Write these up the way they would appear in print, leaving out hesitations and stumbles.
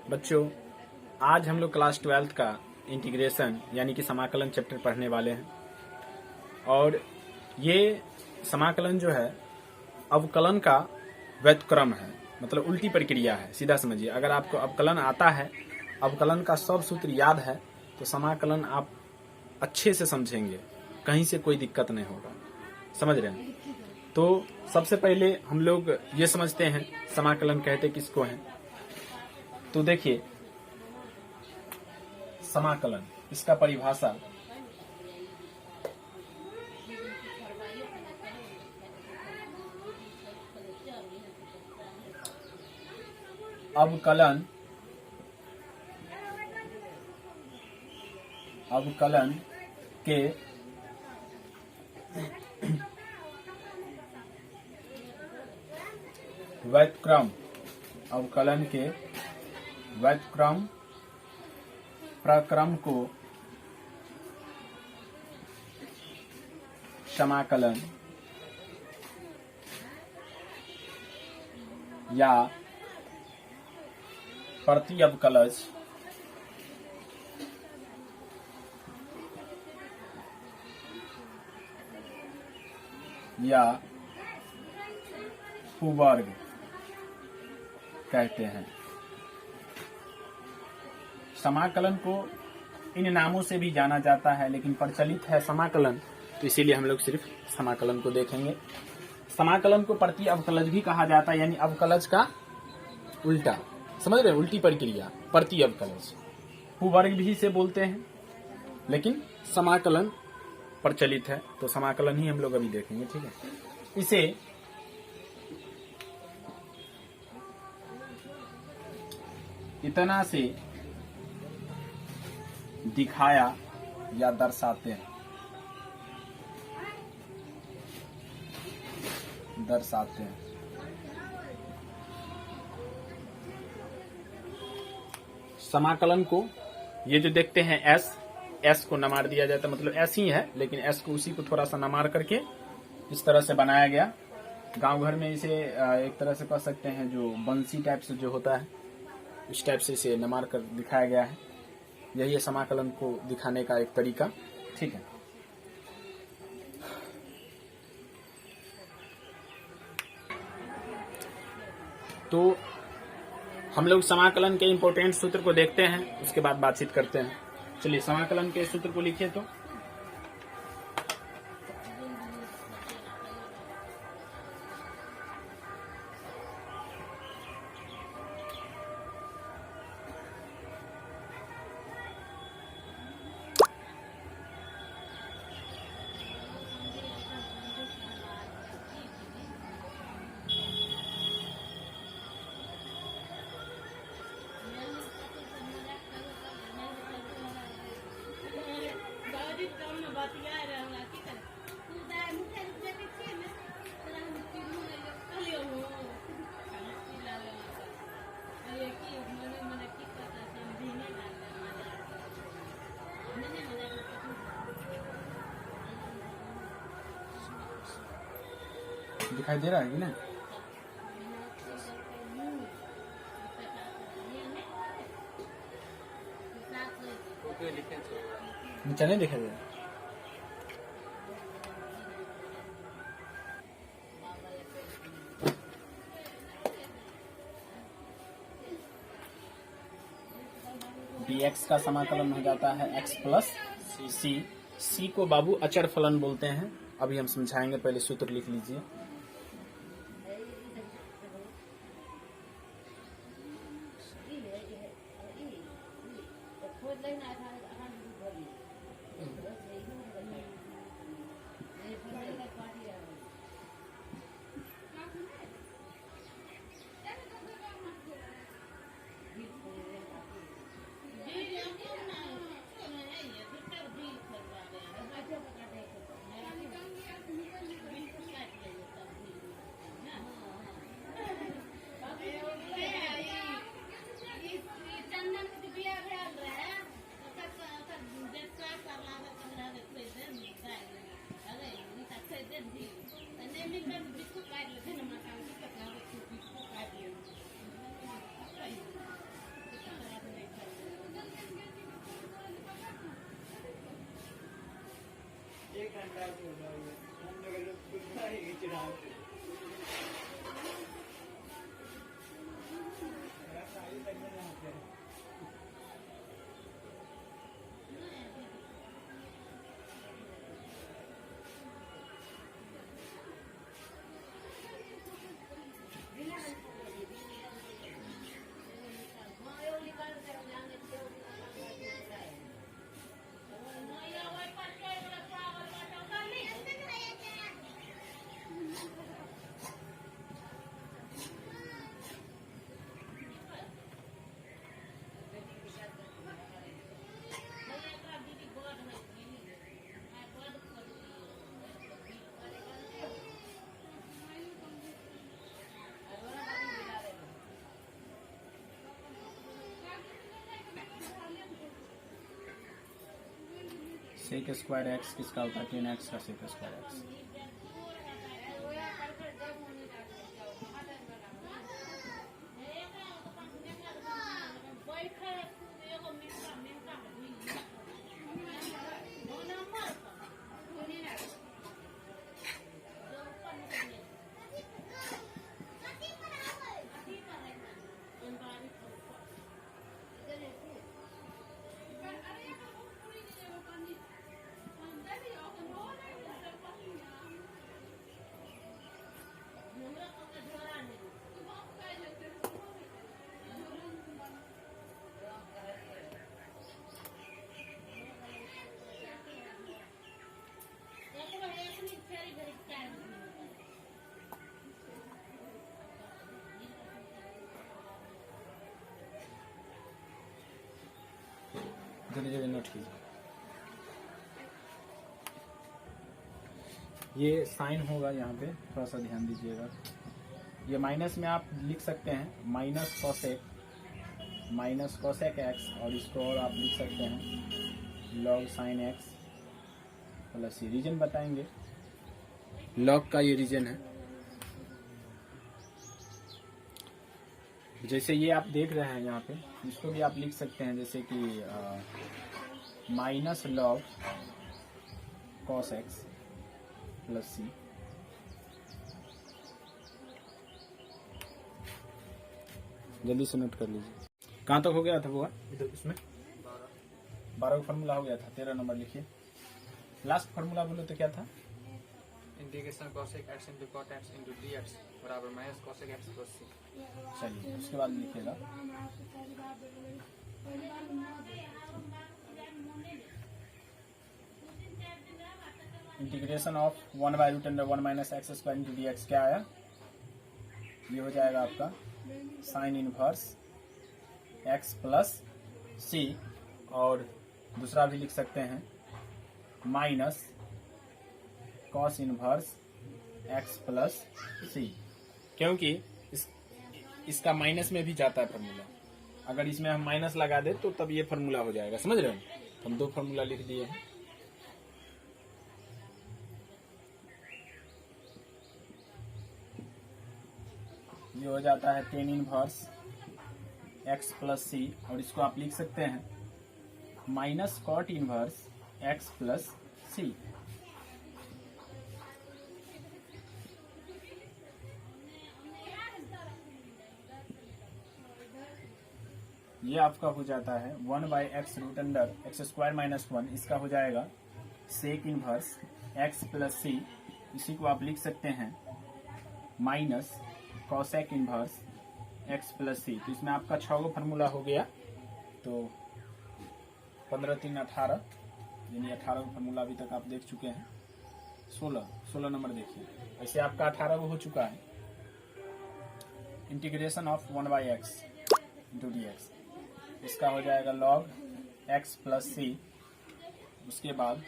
बच्चों, आज हम लोग क्लास 12th का इंटीग्रेशन यानी कि समाकलन चैप्टर पढ़ने वाले हैं। और ये समाकलन जो है अवकलन का व्युत्क्रम है, मतलब उल्टी प्रक्रिया है। सीधा समझिए, अगर आपको अवकलन आता है, अवकलन का सब सूत्र याद है, तो समाकलन आप अच्छे से समझेंगे, कहीं से कोई दिक्कत नहीं होगा। समझ रहे हैं? तो सबसे पहले हम लोग ये समझते हैं समाकलन कहते किसको हैं। तो देखिए, समाकलन, इसका परिभाषा अवकलन के व्युत्क्रम, अवकलन के व्युत्क्रम प्रक्रम को समाकलन या प्रति अवकलज या उपवर्ग कहते हैं। समाकलन को इन नामों से भी जाना जाता है, लेकिन प्रचलित है समाकलन, तो इसीलिए हम लोग सिर्फ समाकलन को देखेंगे। समाकलन को प्रति अवकलज भी कहा जाता है, यानी अवकलज का उल्टा। समझ रहे हैं? उल्टी प्रक्रिया, प्रति अवकलज। उपवर्ग भी इसे बोलते हैं, लेकिन समाकलन प्रचलित है, तो समाकलन ही हम लोग अभी देखेंगे। ठीक है, इसे इतना से दिखाया या दर्शाते हैं, समाकलन को ये जो देखते हैं एस को नमार दिया जाता है, मतलब एस ही है, लेकिन एस को उसी को थोड़ा सा नमार करके इस तरह से बनाया गया। गांव घर में इसे एक तरह से कह सकते हैं, जो बंसी टाइप से जो होता है, इस टाइप से इसे नमार कर दिखाया गया है। यही है समाकलन को दिखाने का एक तरीका। ठीक है, तो हम लोग समाकलन के इंपॉर्टेंट सूत्र को देखते हैं, उसके बाद बातचीत करते हैं। चलिए, समाकलन के सूत्र को लिखिए। तो दिखाई दे रहा है कि ना? नीचे नहीं दिखाई दे रहा। dx का समाकलन हो जाता है x प्लस सी को बाबू अचर फलन बोलते हैं। अभी हम समझाएंगे, पहले सूत्र लिख लीजिए। सेक स्क्वायर एक्स किसका होता है? 10x का सेक स्क्वायर एक्स। जल्दी जल्दी नोट कीजिए। ये साइन होगा यहाँ पे, थोड़ा सा ध्यान दीजिएगा। ये माइनस में आप लिख सकते हैं माइनस कॉसेक एक्स, और इसको और आप लिख सकते हैं लॉग साइन एक्स प्लस ये रीजन बताएंगे। लॉग का ये रीजन है। जैसे ये आप देख रहे हैं यहाँ पे, इसको भी आप लिख सकते हैं जैसे कि minus log cos X plus C. जल्दी से नोट कर लीजिए। कहाँ तक हो गया था वो? इधर इसमें 12 का फॉर्मूला हो गया था। 13 नंबर लिखिए। लास्ट फॉर्मूला बोलो तो क्या था? Integration cosec x into cot x into dx बराबर minus cosec x plus C. चलिए उसके बाद लिखिएगा integration of 1/√1 minus X square into D X. क्या आया? ये हो जाएगा आपका sine inverse X plus C, और दूसरा भी लिख सकते हैं minus cos inverse X plus C, क्योंकि इसका माइनस में भी जाता है फॉर्मूला। अगर इसमें हम माइनस लगा दे तो तब ये फॉर्मूला हो जाएगा। समझ रहे हैं? हम 2 फॉर्मूला लिख दिए हैं। ये हो जाता है tan inverse X plus C, और इसको आप लिख सकते हैं minus cot inverse X plus C. ये आपका हो जाता है 1/x√अंडर एक्स स्क्वायर माइनस 1। इसका हो जाएगा sec inverse X plus C. इसी को आप लिख सकते हैं minus cosec inverse X plus C. तो इसमें आपका 6 गो फॉर्मूला हो गया। तो 15 3 18, यानी 18 गो फॉर्मूला अभी तक आप देख चुके हैं। 16 नंबर देखिए। ऐसे आपका 18 गो हो चुका है। Integration of 1/x into D x, इसका हो जाएगा log x प्लस सी। उसके बाद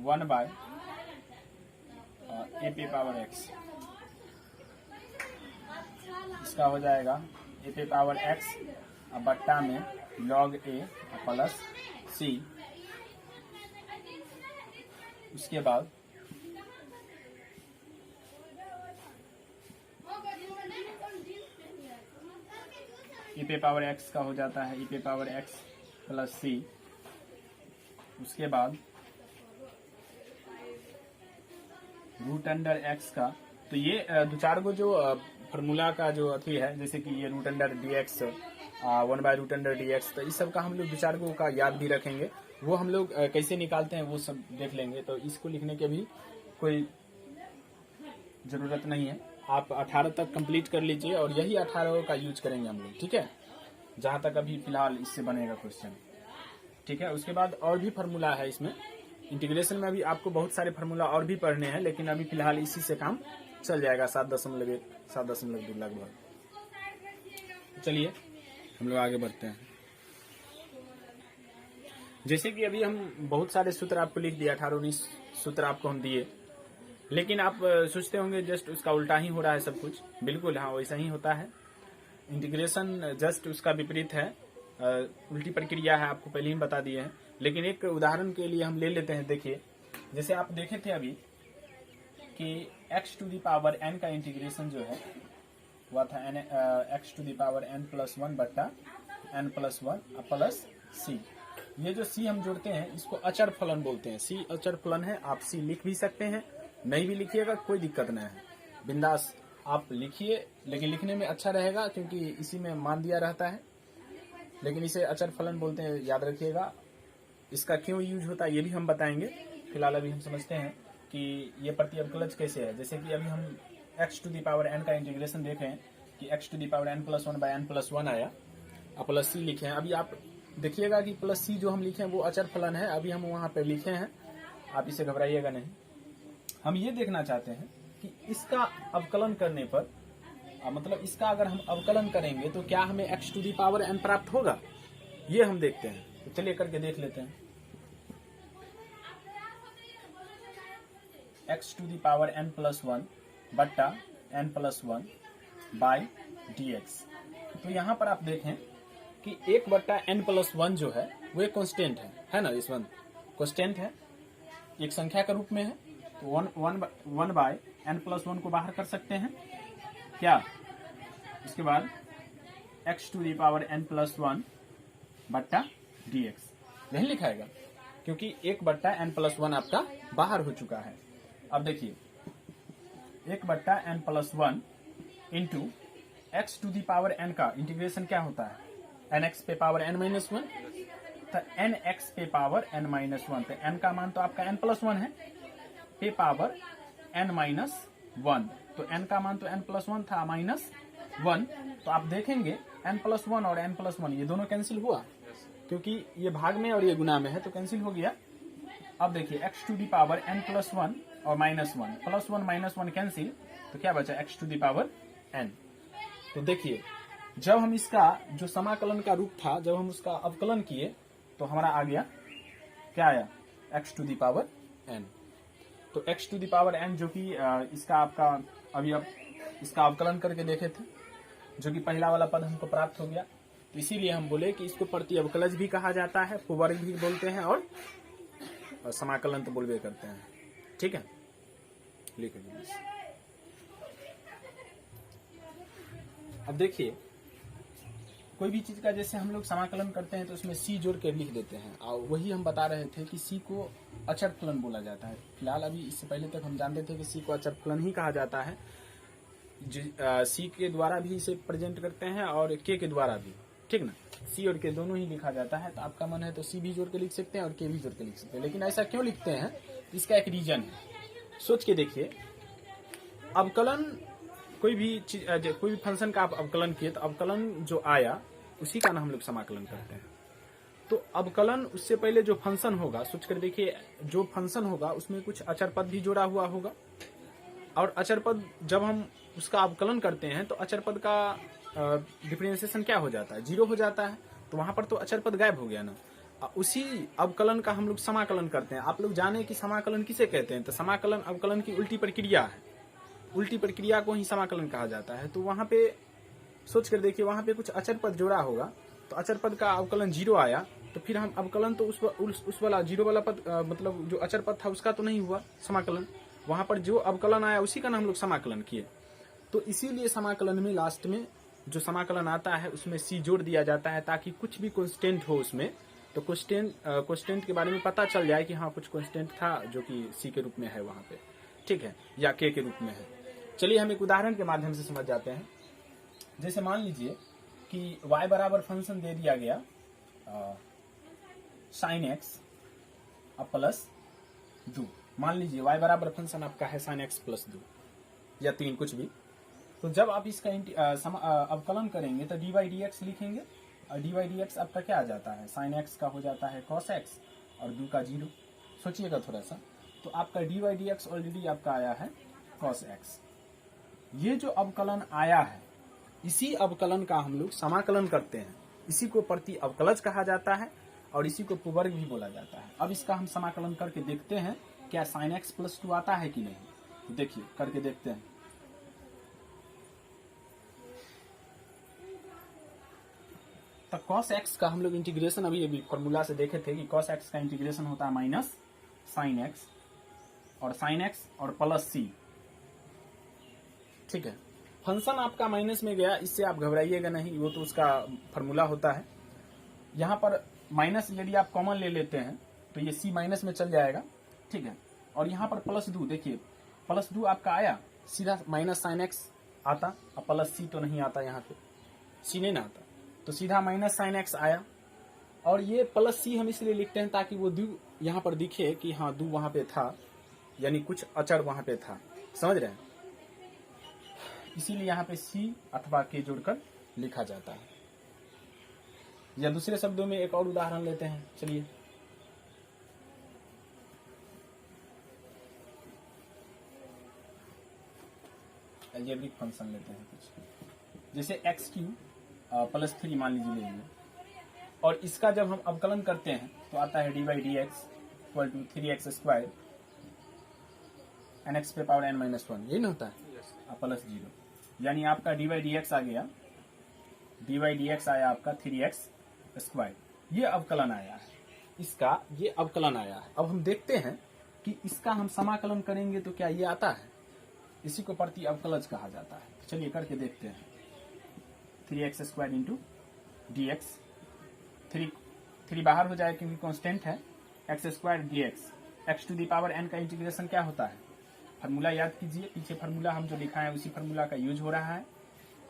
1/a पे पावर x, इसका हो जाएगा a पे पावर x और बट्टा में log a प्लस सी। उसके बाद e पे पावर x का हो जाता है e पे पावर x प्लस सी। उसके बाद रूट अंडर एक्स का, तो ये दो चार गो जो फार्मूला का जो अथी है, जैसे कि ये रूट अंडर डी एक्स, 1/√(dx), तो इस सब का हम लोग दो चार गो का याद भी रखेंगे। वो हम लोग कैसे निकालते हैं वो सब देख लेंगे, तो इसको लिखने के भी कोई जरूरत नहीं है। आप 18 तक कंप्लीट कर लीजिए और यही 18 का यूज करेंगे हम लोग, ठीक है, जहां तक अभी फिलहाल इससे बनेगा क्वेश्चन, ठीक है। उसके बाद और भी फार्मूला है इसमें, इंटीग्रेशन में अभी आपको बहुत सारे फार्मूला और भी पढ़ने हैं, लेकिन अभी फिलहाल इसी से काम चल जाएगा 7.1 7.2 लगभग। चलिए हम लोग आगे बढ़ते हैं। जैसे कि अभी हम बहुत सारे सूत्र आपको लिख दिया, 18-19 सूत्र आपको हम दिए, लेकिन आप सोचते होंगे जस्ट उसका उल्टा ही हो रहा है सब कुछ। बिल्कुल हाँ, वैसा ही होता है। इंटीग्रेशन जस्ट उसका विपरीत है, उल्टी प्रक्रिया है, आपको पहले ही बता दिए हैं। लेकिन एक उदाहरण के लिए हम ले लेते हैं। देखिए, जैसे आप देखे थे अभी कि x⁴n का इंटीग्रेशन जो है हुआ था x⁴n+1 बट्टा n+1 प्लस c। ये जो c हम जोड़ते हैं इसको अचर फलन बोलते हैं। c अचर फलन है। आप c लिख भी सकते हैं, नहीं भी लिखिएगा कोई दिक्कत नहीं है, बिंदास आप लिखिए, लेकिन लिखने में अच्छा रहेगा क्योंकि इसी में मान दिया रहता है। लेकिन इसे अचर फलन बोलते हैं, याद रखिएगा। इसका क्यों यूज होता है ये भी हम बताएंगे। फिलहाल अभी हम समझते हैं कि ये प्रतिअवकलज कैसे है। जैसे कि अभी हम x⁴n का इंटीग्रेशन देख रहे हैं कि x⁴n+1/n+1 आया, प्लस c लिखे हैं। अभी आप देखिएगा कि प्लस c जो हम लिखे हैं वो अचर फलन है, अभी हम वहां पे लिखे हैं, आप इसे घबराइएगा नहीं। हम ये देखना चाहते हैं कि इसका अवकलन करने पर, मतलब इसका अगर हम अवकलन करेंगे तो क्या हमें x⁴n प्राप्त होगा, ये हम देखते हैं। तो चलिए करके देख लेते हैं। x⁴n+1 बट्टा n+1/dx। तो यहाँ पर आप देखें कि 1/n+1 जो है वो एक कांस्टेंट है ना, इस वन कांस्टेंट है, एक संख्या के रूप में है। तो 1/n+1 को बाहर कर सकते हैं क्या। इसके बाद x⁴n+1 बट्टा dx यही लिखाएगा, क्योंकि 1/n+1 आपका बाहर हो चुका है। अब देखिए 1/n+1 इंटू x⁴n का इंटीग्रेशन क्या होता है, nx⁴n-1, तो nx⁴n-1, तो n का मान तो आपका n+1 है, पे पावर n-1, तो n का मान तो n+1 था -1, तो आप देखेंगे n+1 और n+1 ये दोनों कैंसिल हुआ, क्योंकि ये भाग में और ये गुना में है, तो कैंसिल हो गया। अब देखिए x⁴n+1 और -1, +1 -1 कैंसिल, तो क्या बचा x⁴n। तो देखिए जब हम इसका जो समाकलन का रूप था, जब हम उसका अवकलन किए तो हमारा आ गया, क्या आया, x⁴n। तो x⁴n जो कि इसका आपका अभी अब इसका अवकलन करके देखे थे, जो कि पहला वाला पद हमको प्राप्त हो गया। तो इसीलिए हम बोले कि इसको प्रतिअवकलज भी कहा जाता है, पुवर्ग भी बोलते हैं और समाकलन तो बोलबे करते हैं। ठीक है, लिख लीजिए। अब देखिए कोई भी चीज का जैसे हम लोग समाकलन करते हैं तो उसमें c जोड़ के लिख देते हैं, और वही हम बता रहे थे कि c को अचर फलन बोला जाता है। फिलहाल अभी इससे पहले तक हम जानते थे कि c को अचर फलन ही कहा जाता है। c के द्वारा भी इसे प्रेजेंट करते हैं और k के द्वारा भी, ठीक ना, c और k दोनों ही लिखा जाता है। तो आपका मन है तो c भी जोड़ के लिख सकते हैं और k भी जोड़ के लिख सकते हैं, लेकिन ऐसा क्यों लिखते हैं इसका एक रीजन है, सोच के देखिए। अवकलन कोई भी चीज, कोई भी फंक्शन का आप अवकलन किए तो अवकलन जो आया उसी का ना हम लोग समाकलन करते हैं। तो अवकलन उससे पहले जो फंक्शन होगा, सोच कर देखिए, जो फंक्शन होगा उसमें कुछ अचर पद भी जोड़ा हुआ होगा, और अचर पद जब हम उसका अवकलन करते हैं तो अचर पद का डिफरेंशिएशन क्या हो जाता है, 0 हो जाता है। तो वहां पर तो अचर पद गायब हो गया ना। उसी अवकलन का हम लोग समाकलन करते हैं। आप लोग जाने कि समाकलन किसे कहते हैं, तो समाकलन अवकलन की उल्टी प्रक्रिया है, उल्टी प्रक्रिया को ही समाकलन कहा जाता है। तो वहां पे सोच कर देखिए, वहां पे कुछ अचर पद जोड़ा होगा, तो अचर पद का अवकलन 0 आया, तो फिर हम अवकलन तो उस वाला 0 वाला पद, मतलब जो अचर पद था उसका तो नहीं हुआ समाकलन, वहां पर जो अवकलन आया उसी का ना हम लोग समाकलन किए। तो इसीलिए समाकलन में लास्ट में जो समाकलन आता है उसमें c जोड़ दिया जाता है, ताकि कुछ भी कांस्टेंट हो उसमें, तो कांस्टेंट के बारे में पता चल जाए कि हाँ कुछ कांस्टेंट था जो कि c के रूप में है वहां पे। ठीक है, या k के रूप में है। चलिए हम एक उदाहरण के माध्यम से समझ जाते हैं। जैसे मान लीजिए कि y बराबर फंक्शन दे दिया गया sin x अब प्लस 2। मान लीजिए y बराबर फंक्शन आपका है sin x प्लस 2 या 3 कुछ भी। तो जब आप इसका अवकलन करेंगे तो dy dx लिखेंगे, और dy dx आपका क्या आ जाता है, sin x का हो जाता है cos x और 2 का 0। सोचिएगा थोड़ा सा, तो आपका dy dx ऑलरेडी आपका आया है cos x। ये जो अवकलन आया है, इसी अवकलन का हम लोग समाकलन करते हैं। इसी को प्रति अवकलज कहा जाता है और इसी को पुवर्ग भी बोला जाता है। अब इसका हम समाकलन करके देखते हैं क्या sin x प्लस 2 आता है कि नहीं। तो देखिए करके देखते हैं। तो cos x का हम लोग इंटीग्रेशन अभी फॉर्मूला से देखे थे कि cos x का इंटीग्रेशन होता है माइनस sin x और sin x और प्लस c। ठीक है, फंक्शन आपका माइनस में गया, इससे आप घबराइएगा नहीं, वो तो उसका फॉर्मूला होता है। यहाँ पर माइनस यदि आप कॉमन ले लेते हैं तो ये c माइनस में चल जाएगा। ठीक है, और यहाँ पर प्लस 2, देखिए प्लस 2 आपका आया, सीधा माइनस sin x आता, अब प्लस c तो नहीं आता, यहाँ पे c नहीं ना आता, तो सीधा माइनस sin x आया। और ये प्लस c हम इसलिए लिखते हैं ताकि वो 2 यहाँ पर दिखे कि हाँ 2 वहां पे था, यानी कुछ अचर वहां पे था, समझ रहे हैं। इसीलिए यहाँ पे c अथवा k जोड़कर लिखा जाता है। या दूसरे शब्दों में एक और उदाहरण लेते हैं। चलिए अलजेब्रिक फंक्शन लेते हैं कुछ, जैसे x³ प्लस 3 मान लीजिए ले लिया, और इसका जब हम अवकलन करते हैं तो आता है dy dx equal to 3x² nx पे पावर n-1, यही ना होता है, प्लस 0। यानी आपका dy dx आ गया, dy dx आया आपका 3x²। ये अवकलन आया है, इसका ये अवकलन आया है। अब हम देखते हैं कि इसका हम समाकलन करेंगे तो क्या ये आता है, इसी को प्रति अवकलज कहा जाता है। चलिए करके देखते हैं। 3x² इंटू dx, 3 बाहर हो जाए क्योंकि कांस्टेंट है, x² dx। x to the power n का इंटीग्रेशन क्या होता है, फार्मूला याद कीजिए, पीछे फार्मूला हम जो लिखा है उसी फार्मूला का यूज हो रहा है।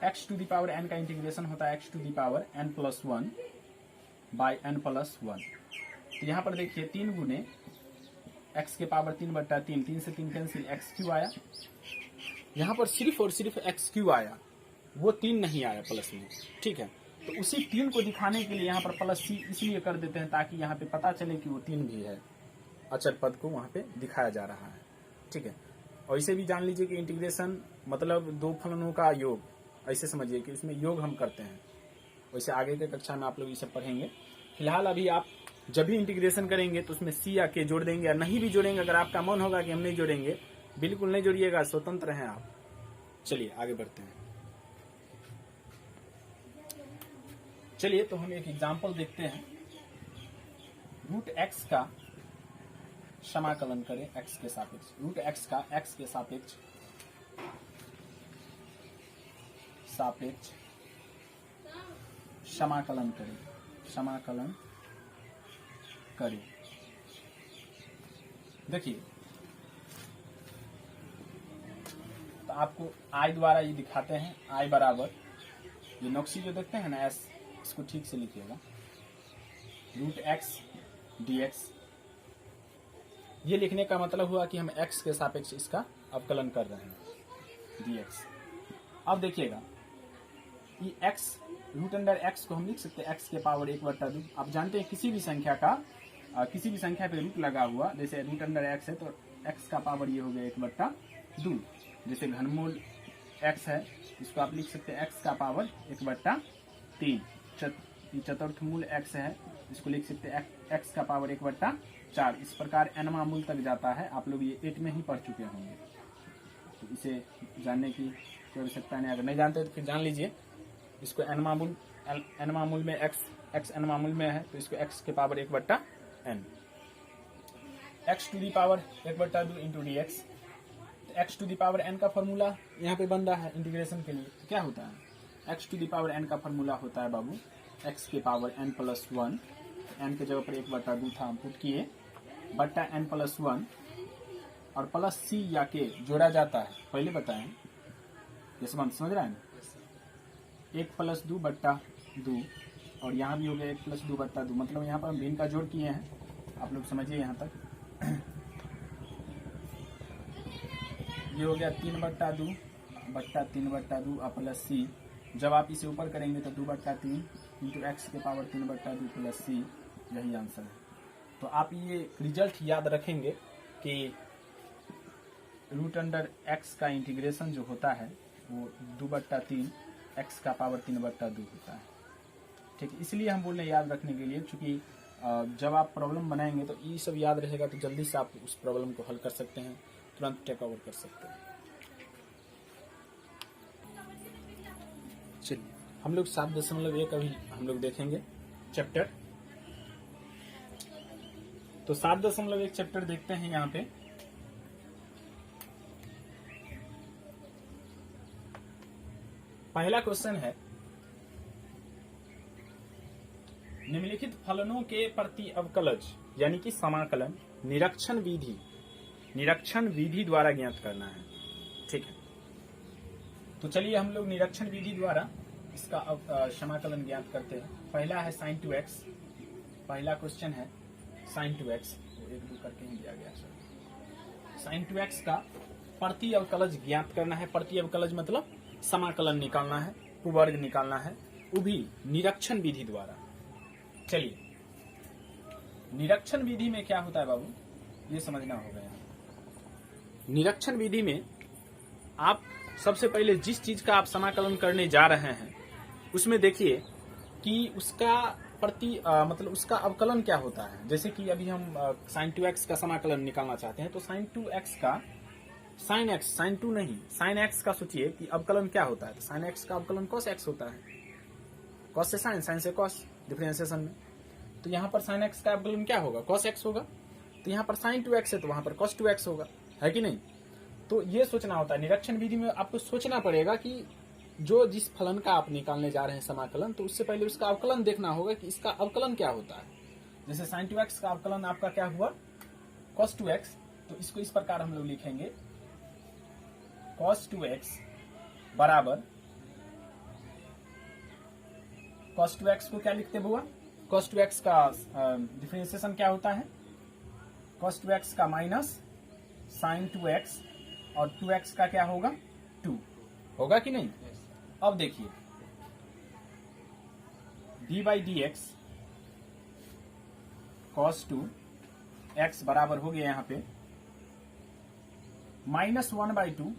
x to the power n का इंटीग्रेशन होता है x to the power n+1 by n+1। तो यहाँ पर देखिए 3 गुने x के पावर 3/3, 3 से 3 कैंसिल, x³ आया। यहाँ पर सिर्फ और सिर्फ x³ आया, वो 3 नहीं आया प्लस में। ठीक है, तो उसी 3 को दिखाने के लिए यहाँ पर प्लस c इसलिए कर देते हैं ताकि यहाँ पे पता चले कि वो 3 भी है, अचर पद को वहाँ पे दिखाया जा रहा है। ठीक है, और इसे भी जान लीजिए कि इंटीग्रेशन मतलब 2 फलनों का योग, ऐसे समझिए कि उसमें योग हम करते हैं। वैसे आगे के कक्षा में आप लोग इसे पढ़ेंगे। फिलहाल अभी आप जब भी इंटीग्रेशन करेंगे तो उसमें c या k जोड़ देंगे, या नहीं भी जोड़ेंगे। अगर आपका मन होगा कि हम नहीं जोड़ेंगे, बिल्कुल नहीं जोड़िएगा, स्वतंत्र हैं आप। चलिए आगे बढ़ते हैं। चलिए तो हम एक एग्जाम्पल देखते हैं। √x का समाकलन करें x के सापेक्ष, √x का x के सापेक्ष समाकलन करें। देखिए तो आपको i द्वारा ये दिखाते हैं, i बराबर ये नोक्सी जो देखते हैं ना s, इसको ठीक से लिखिएगा, √x dx। ये लिखने का मतलब हुआ कि हम x के सापेक्ष इसका अवकलन कर रहे हैं dx। अब देखिएगा ये x √x को हम लिख सकते हैं x के पावर 1/2। आप जानते हैं किसी भी संख्या पे रूट लगा हुआ, जैसे √x है तो x का पावर ये हो गया 1/2। जैसे घनमूल x है, इसको आप लिख सकते हैं x का पावर 1/3। चतुर्थ मूल x है, इसको लिख सकते हैं x का पावर 1/4। इस प्रकार nवां मूल तक जाता है। आप लोग ये 8 में ही पढ़ चुके होंगे, तो इसे जानने की कोई आवश्यकता नहीं। अगर नहीं जानते तो फिर जान लीजिए। इसको nवां मूल में x nवां मूल में है तो इसको x के power 1/n, x to the power 1/2 into dx। तो x to the power n का फॉर्मूला यहाँ पे बन रहा है इंटीग्रेशन के लिए। तो क्या होता है, x to the power n का फॉर्मूला होता है बाबू x के पावर n+1, n के जगह पर 1/2 था हम पुट किए, बट्टा n+1 और प्लस सी या के जोड़ा जाता है, पहले बताएं। ये समझ रहे हैं? Yes, sir. 1+2/2 और यहाँ भी हो गया 1+2/2, मतलब यहाँ पर हम भिन्न का जोड़ किए हैं। आप लोग समझिए यहाँ तक। ये हो गया 3/2 और प्लस सी। जब आप इसे ऊपर करेंगे तो 2/3 इंटू एक्स के पावर 3/2 प्लस सी, यही आंसर है। तो आप ये रिजल्ट याद रखेंगे कि √x का इंटीग्रेशन जो होता है वो 2/3 एक्स का पावर 3/2 होता है। ठीक है, इसलिए हम बोल रहे हैं याद रखने के लिए, क्योंकि जब आप प्रॉब्लम बनाएंगे तो ये सब याद रहेगा तो जल्दी से आप उस प्रॉब्लम को हल कर सकते हैं, तुरंत टेक ओवर कर सकते हैं। चलिए हम लोग 7.1 अभी हम लोग देखेंगे चैप्टर। तो 7.1 चैप्टर देखते हैं यहाँ पे। पहला क्वेश्चन है, निम्नलिखित फलनों के प्रति अवकलज यानी कि समाकलन निरीक्षण विधि द्वारा ज्ञात करना है। ठीक है, तो चलिए हम लोग निरीक्षण विधि द्वारा इसका समाकलन ज्ञात करते हैं। पहला है sin 2x, पहला क्वेश्चन है sin 2x, वो 1-2 करके ही दिया गया सर। sin 2x का प्रति अवकलज ज्ञात करना है। प्रति अवकलज मतलब समाकलन निकालना है, वर्ग निकालना है, वो भी निरीक्षण विधि द्वारा। चलिए, निरीक्षण विधि में क्या होता है बाबू, ये समझना होगा। निरीक्षण विधि में आप सबसे पहले जिस चीज का आप समाकलन करने जा रहे हैं उसमें देखिए कि उसका मतलब उसका अवकलन क्या होता है। जैसे कि अभी हम sin 2x का समाकलन निकालना चाहते हैं, तो sin 2x का sin x, sin 2 नहीं, sin x का सोचिए कि अवकलन क्या होता है। तो sin x का अवकलन cos x होता है, cos से sin, sin से cos डिफरेंशिएशन में। तो यहाँ पर sin x का अवकलन क्या होगा, cos x होगा। तो यहाँ पर sin 2x है तो वहां पर cos 2x होगा, है कि नहीं। तो ये सोचना होता है। निरीक्षण विधि में आपको सोचना पड़ेगा कि जो जिस फलन का आप निकालने जा रहे हैं समाकलन, तो उससे पहले उसका अवकलन देखना होगा कि इसका अवकलन क्या होता है। जैसे sin 2x का अवकलन आपका क्या हुआ, cos 2x, तो इसको इस प्रकार हम लोग लिखेंगे, cos 2x बराबर, cos 2x को क्या लिखते हुआ, cos 2x का डिफरेंशिएशन क्या होता है, cos 2x का माइनस sin 2x और 2x का क्या होगा, 2 होगा कि नहीं। Yes. अब देखिए d/dx cos 2x बराबर हो गया यहाँ पे -2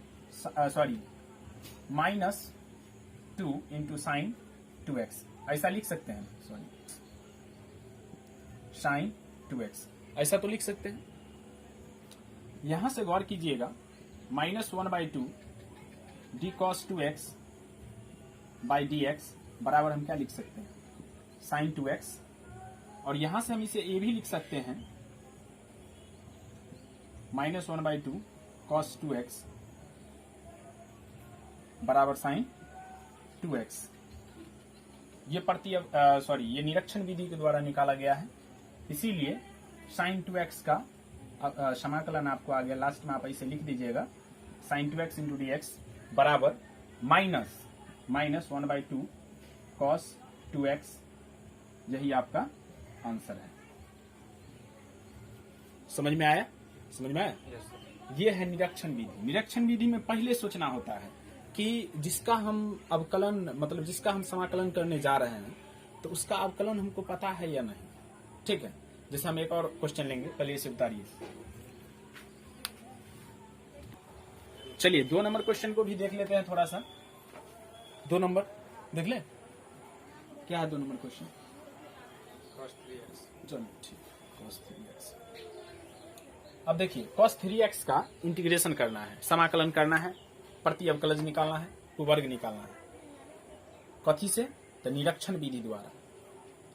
इंटू sin 2x, ऐसा लिख सकते हैं। sin 2x ऐसा तो लिख सकते हैं। यहां से गौर कीजिएगा, -1/2 d cos 2x by dx बराबर हम क्या लिख सकते हैं, sin 2x, और यहां से हम इसे ये भी लिख सकते हैं, -1/2 cos 2x बराबर sin 2x। ये ये निरीक्षण विधि के द्वारा निकाला गया है, इसीलिए sin 2x का समाकलन आपको आ गया। लास्ट में आप ऐसे लिख दीजिएगा, sin 2x इंटू dx बराबर -1/2 cos 2x, यही आपका आंसर है। समझ में आया? Yes, sir. ये है निरीक्षण विधि। निरीक्षण विधि में पहले सोचना होता है कि जिसका हम अवकलन मतलब जिसका हम समाकलन करने जा रहे हैं तो उसका अवकलन हमको पता है या नहीं। ठीक है, जैसे हम एक और क्वेश्चन लेंगे, पहले इसे उतारिए। चलिए 2 नंबर क्वेश्चन को भी देख लेते हैं थोड़ा सा। 2 नंबर देख ले, क्या है 2 नंबर क्वेश्चन। Cos 3x. चलो ठीक, cos 3x। अब देखिए cos 3x का इंटीग्रेशन करना है, समाकलन करना है, प्रति अवकलज निकालना है, वर्ग निकालना है। कथी से, तो निरीक्षण विधि द्वारा।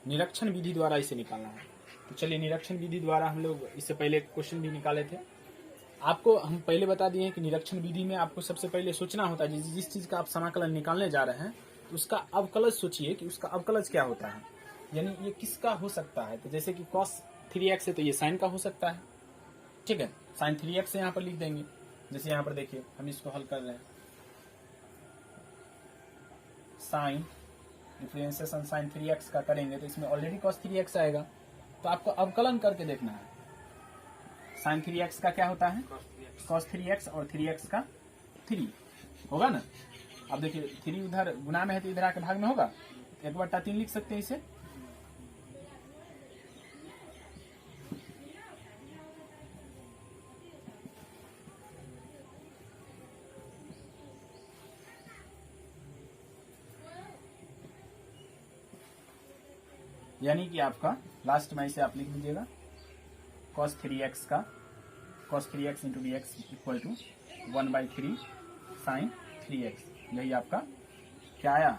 निरीक्षण विधि द्वारा इसे निकालना है। तो चलिए निरीक्षण विधि द्वारा हम लोग इससे पहले क्वेश्चन भी निकाले थे। आपको हम पहले बता दिए हैं कि निरीक्षण विधि में आपको सबसे पहले सोचना होता है जिस चीज का आप समाकलन निकालने जा रहे हैं तो उसका अवकलज सोचिए कि उसका अवकलज क्या होता है, यानी ये किसका हो सकता है। तो जैसे कि cos 3x है तो ये sin का हो सकता है, ठीक है, साइन 3x यहाँ पर लिख देंगे। जैसे यहाँ पर देखिए हम इसको हल कर रहे हैं, साइन डिफरेंशिएशन साइन 3x का करेंगे तो इसमें ऑलरेडी cos 3x आएगा, तो आपको अवकलन करके देखना है। साइन 3x का क्या होता है, cos 3x और 3x का 3 होगा ना। अब देखिए 3 उधर गुना में है तो इधर आके भाग में होगा, 1/3 लिख सकते हैं इसे। यानी कि आपका लास्ट में इसे आप लिख दीजिएगा cos 3x का cos 3x into D x equal to 1/3 sine 3x। यही आपका क्या आया,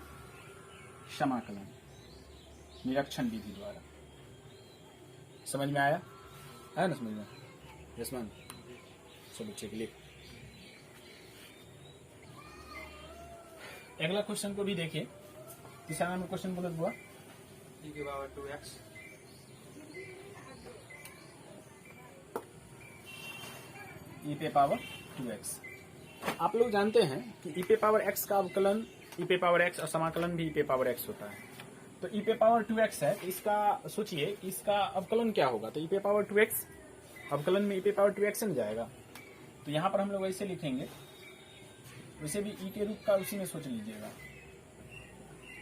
समाकलन निरीक्षण विधि द्वारा। समझ में आया ना, समझ में? यशमान चलो ठीक, लिख। अगला क्वेश्चन को भी देखिए। तीसरा नंबर क्वेश्चन बोलो बुआ। e के पावर 2x e पे पावर 2x। आप लोग जानते हैं कि e पे पावर x का अवकलन e पे पावर x और समाकलन भी e पे पावर x होता है। तो e पे पावर 2x है, इसका सोचिए इसका अवकलन क्या होगा, तो e पे पावर 2x अवकलन में e पे पावर 2x में जाएगा। तो यहाँ पर हम लोग वैसे लिखेंगे, वैसे भी e के रूप का उसी में सोच लीजिएगा।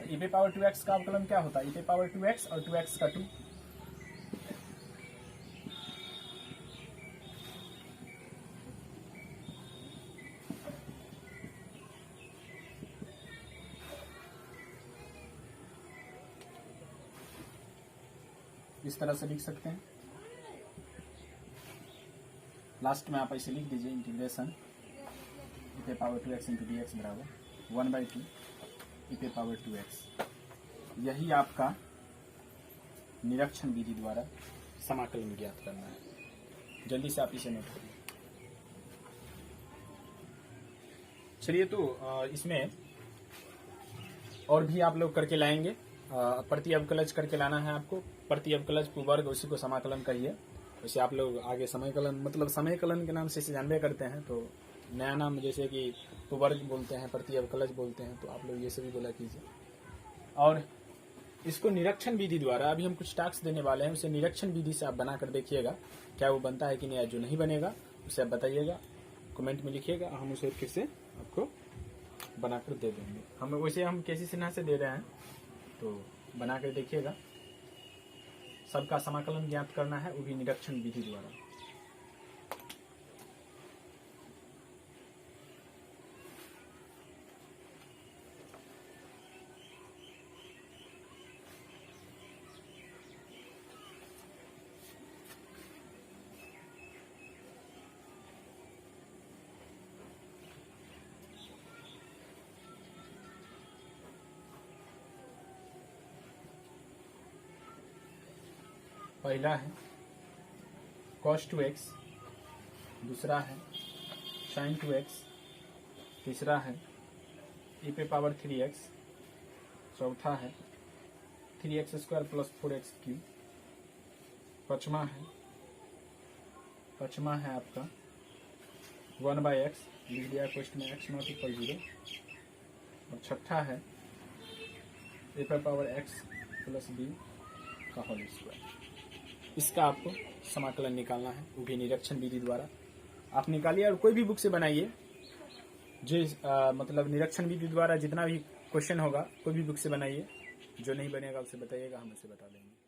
e पे पावर 2x का अवकलन क्या होता है, e पे पावर 2x और 2x का 2। इस तरह से लिख सकते हैं। लास्ट में आप ऐसे लिख दीजिए इंटीग्रेशन e पे power 2x into D x बराबर 1/2 e पे पावर 2x। यही आपका निरीक्षण विधि द्वारा समाकलन ज्ञात करना है। जल्दी से आप इसे नोट करिए। चलिए तो इसमें और भी आप लोग करके लाएंगे। प्रति अवकलज करके लाना है आपको, प्रति अवकलज वर्ग, उसी को समाकलन कहिए। वैसे आप लोग आगे समयकलन, मतलब समयकलन के नाम से इसे जानबे करते हैं, तो नया नाम जैसे कि वर्ग बोलते हैं, प्रति अवकलज बोलते हैं, तो आप लोग ये सभी बोला कीजिए। और इसको निरीक्षण विधि द्वारा अभी हम कुछ टास्क देने वाले हैं, उसे निरीक्षण विधि से आप बनाकर देखिएगा क्या वो बनता है कि नहीं। जो नहीं बनेगा उसे आप बताइएगा, कमेंट में लिखिएगा, हम उसे फिर से आपको बनाकर दे देंगे। हम वैसे हम केसी सिन्हा से दे रहे हैं, तो बनाकर देखिएगा। सबका समाकलन ज्ञात करना है, वो भी निरीक्षण विधि द्वारा। पहला है cos 2x, दूसरा है sin 2x, तीसरा है e पे पावर 3x, चौथा है 3x² प्लस 4x क्यूब, पचमा है आपका 1/x, लिख दिया क्वेश्चन में x नॉट इक्वल 0, और छठा है e पे पावर x प्लस b का होल स्क्वायर। इसका आपको समाकलन निकालना है, वो भी निरीक्षण विधि द्वारा। आप निकालिए और कोई भी बुक से बनाइए, जो मतलब निरीक्षण विधि द्वारा जितना भी क्वेश्चन होगा कोई भी बुक से बनाइए। जो नहीं बनेगा उसे बताइएगा, हम उसे बता देंगे।